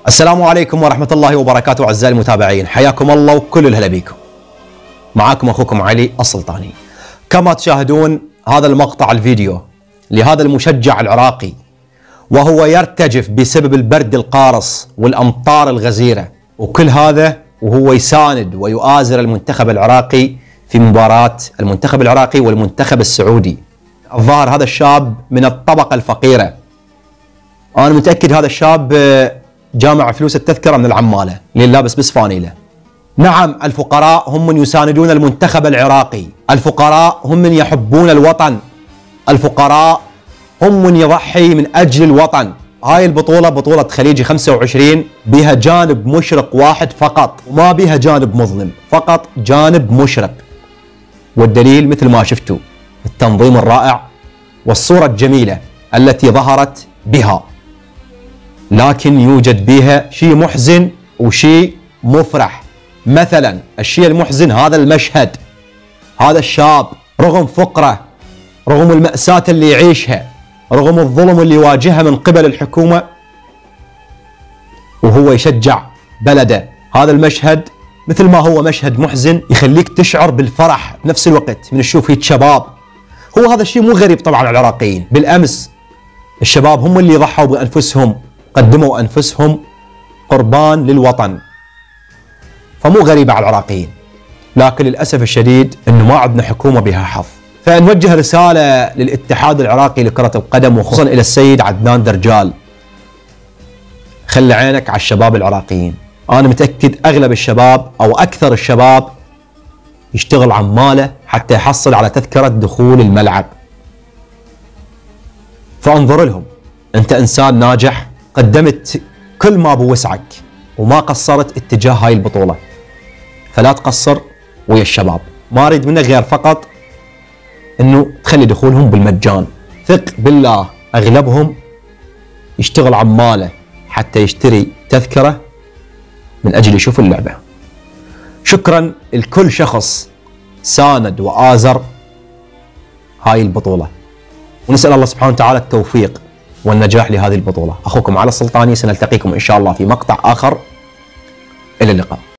السلام عليكم ورحمة الله وبركاته أعزائي المتابعين، حياكم الله وكل الهلا بيكم. معاكم أخوكم علي السلطاني. كما تشاهدون هذا المقطع الفيديو لهذا المشجع العراقي وهو يرتجف بسبب البرد القارص والأمطار الغزيرة، وكل هذا وهو يساند ويؤازر المنتخب العراقي في مباراة المنتخب العراقي والمنتخب السعودي. الظاهر هذا الشاب من الطبقة الفقيرة، أنا متأكد هذا الشاب جامع فلوس التذكرة من العمالة اللي لابس بس فانيلة. نعم، الفقراء هم من يساندون المنتخب العراقي، الفقراء هم من يحبون الوطن، الفقراء هم من يضحي من أجل الوطن. هاي البطولة بطولة خليجي 25 بها جانب مشرق واحد فقط، وما بها جانب مظلم، فقط جانب مشرق. والدليل مثل ما شفتوا التنظيم الرائع والصورة الجميلة التي ظهرت بها، لكن يوجد بها شيء محزن وشيء مفرح. مثلا الشيء المحزن هذا المشهد، هذا الشاب رغم فقره، رغم المأساة اللي يعيشها، رغم الظلم اللي يواجهها من قبل الحكومة، وهو يشجع بلده. هذا المشهد مثل ما هو مشهد محزن يخليك تشعر بالفرح بنفس الوقت من تشوف هيك شباب. هو هذا الشيء مو غريب طبعا على العراقيين، بالأمس الشباب هم اللي ضحوا بأنفسهم، قدموا أنفسهم قربان للوطن، فمو غريبة على العراقيين. لكن للأسف الشديد أنه ما عندنا حكومة بها حظ. فنوجه رسالة للاتحاد العراقي لكرة القدم وخصوصا إلى السيد عدنان درجال، خلي عينك على الشباب العراقيين. أنا متأكد أغلب الشباب أو أكثر الشباب يشتغل عماله حتى يحصل على تذكرة دخول الملعب، فانظر لهم. أنت إنسان ناجح، قدمت كل ما بوسعك وما قصرت اتجاه هاي البطولة، فلا تقصر ويا الشباب. ما أريد منك غير فقط أنه تخلي دخولهم بالمجان. ثق بالله أغلبهم يشتغل عماله حتى يشتري تذكرة من أجل يشوف اللعبة. شكرا لكل شخص ساند وآزر هاي البطولة، ونسأل الله سبحانه وتعالى التوفيق والنجاح لهذه البطولة. أخوكم علي السلطاني، سنلتقيكم إن شاء الله في مقطع آخر. إلى اللقاء.